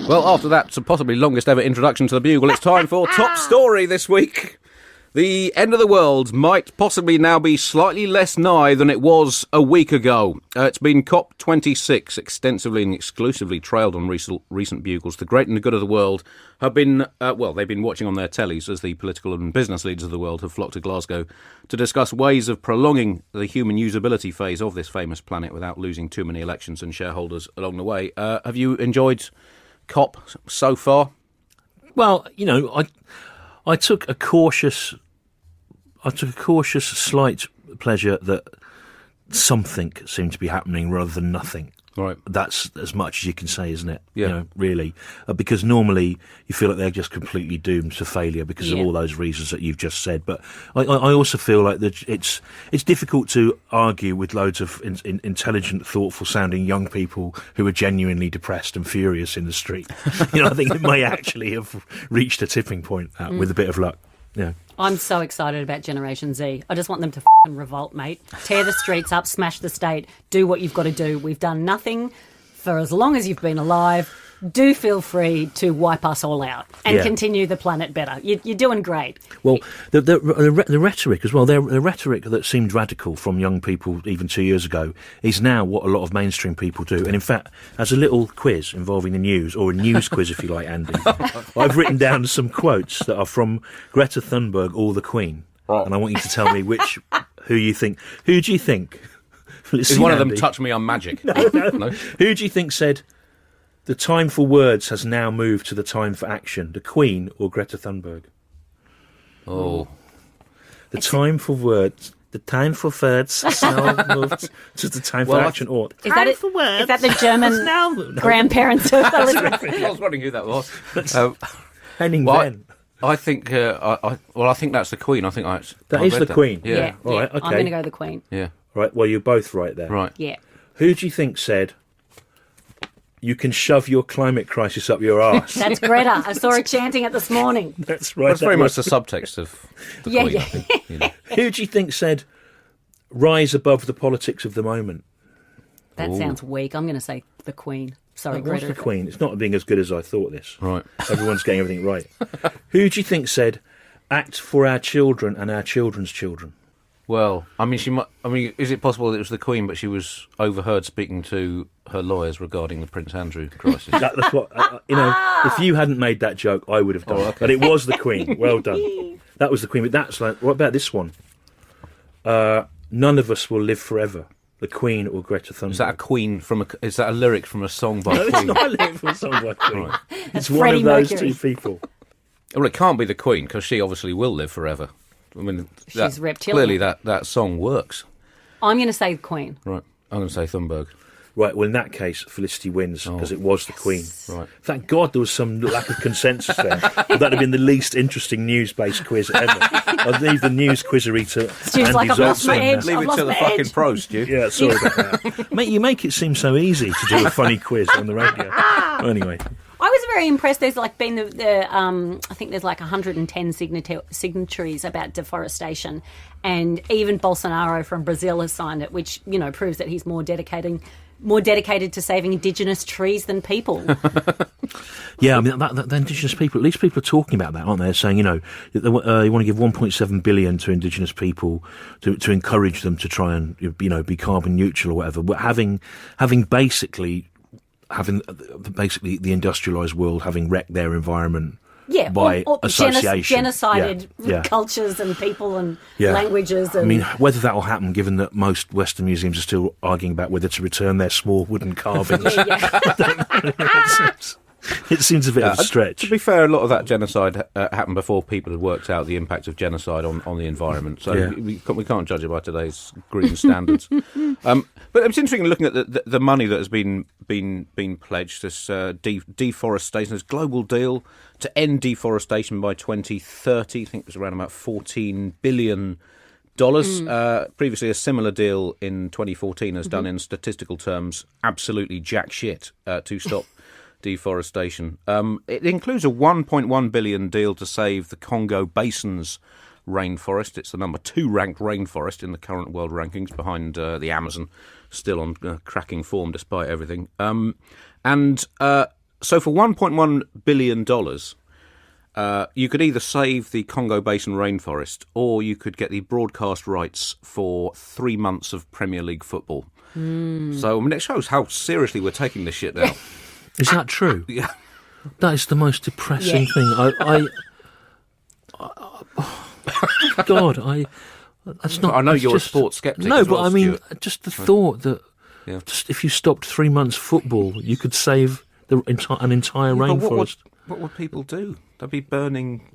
Well, after that possibly longest ever introduction to the Bugle, it's time for Top Story this week. The end of the world might possibly now be slightly less nigh than it was a week ago. It's been COP26, extensively and exclusively trailed on recent Bugles. The great and the good of the world have been, they've been watching on their tellies as the political and business leaders of the world have flocked to Glasgow to discuss ways of prolonging the human usability phase of this famous planet without losing too many elections and shareholders along the way. Have you enjoyed COP so far? Well, I took a cautious slight pleasure that something seemed to be happening rather than nothing. Right. That's as much as you can say, isn't it? Yeah. Really. Because normally you feel like they're just completely doomed to failure because of all those reasons that you've just said. But I also feel like that it's difficult to argue with loads of intelligent, thoughtful-sounding young people who are genuinely depressed and furious in the street. I think it may actually have reached a tipping point with a bit of luck. Yeah. I'm so excited about Generation Z. I just want them to f***ing revolt, mate. Tear the streets up, smash the state, do what you've got to do. We've done nothing for as long as you've been alive. Do feel free to wipe us all out and continue the planet better. You're doing great. Well, the rhetoric as well, the rhetoric that seemed radical from young people even 2 years ago is now what a lot of mainstream people do. And in fact, as a little quiz involving the news, or a news quiz if you like, Andy, I've written down some quotes that are from Greta Thunberg or the Queen. Right. And I want you to tell me who do you think? Is one of them touch me on magic? No. Who do you think said, "The time for words has now moved to the time for action"? The Queen or Greta Thunberg? Oh. The time for words has now moved to the time for action. Or is that the German grandparents of Elizabeth? I was wondering who that was. Henning Ben. I think I think that's the Queen. I think that is the Queen. Yeah. All right, okay. I'm going to go the Queen. Yeah. Right, well, you're both right there. Right. Yeah. Who do you think said, "You can shove your climate crisis up your arse"? That's Greta. I saw her chanting it this morning. That's right. That's very much the subtext of the Queen, I think. Who do you think said, "Rise above the politics of the moment"? That sounds weak. I'm going to say the Queen. Sorry, Greta. What's the Queen? It's not being as good as I thought this. Right. Everyone's getting everything right. Who do you think said, "Act for our children and our children's children"? Well, is it possible that it was the Queen, but she was overheard speaking to her lawyers regarding the Prince Andrew crisis? That's what if you hadn't made that joke, I would have done. Okay. But it was the Queen. Well done. That was the Queen. But that's like, what about this one? None of us will live forever. The Queen or Greta Thunberg? Is that a lyric from a song by Queen? No, it's not a lyric from a song by Queen. Right. It's one Freddie of those Mercury. two people. Well, it can't be the Queen because she obviously will live forever. I mean, she's reptilian. Clearly, that song works. I'm going to say Queen. Right, I'm going to say Thunberg. Right, well, in that case, Felicity wins because it was the Queen. Right. Thank God there was some lack of consensus there. That would have been the least interesting news-based quiz ever. I'd leave the news quizzery to Andy like, I've lost my Zalzman. edge. Leave it to the fucking pros, Stu. Yeah, sorry about that. Mate, you make it seem so easy to do a funny quiz on the radio. Well, anyway. I was very impressed. There's been I think there's 110 signatories about deforestation, and even Bolsonaro from Brazil has signed it, which proves that he's more dedicated to saving indigenous trees than people. Yeah, I mean, the indigenous people, at least people are talking about that, aren't they? They're saying, you want to give 1.7 billion to indigenous people to encourage them to try and, be carbon neutral or whatever. But having basically the industrialised world having wrecked their environment by association. Genocided cultures and people and languages. And I mean, whether that will happen, given that most Western museums are still arguing about whether to return their small wooden carvings. It seems a bit of a stretch. To be fair, a lot of that genocide happened before people had worked out the impact of genocide on the environment. So we can't judge it by today's green standards. But it's interesting looking at the money that has been pledged. This deforestation, this global deal to end deforestation by 2030. I think it was around about $14 billion. Previously, a similar deal in 2014 has done in statistical terms absolutely jack shit to stop deforestation. It includes a $1.1 billion deal to save the Congo Basin's rainforest. It's the number 2 ranked rainforest in the current world rankings, behind the Amazon, still on cracking form despite everything. And So for $1.1 billion, you could either save the Congo Basin rainforest or you could get the broadcast rights for 3 months of Premier League football. So I mean, it shows how seriously we're taking this shit now. Is that true? Yeah. That is the most depressing thing. God, that's not. I know you're just, a sports skeptic. No, as but well, I mean, Stuart. just the thought that Yeah. just if you stopped 3 months football, you could save an entire Yeah, but rainforest. what would people do? They'd be burning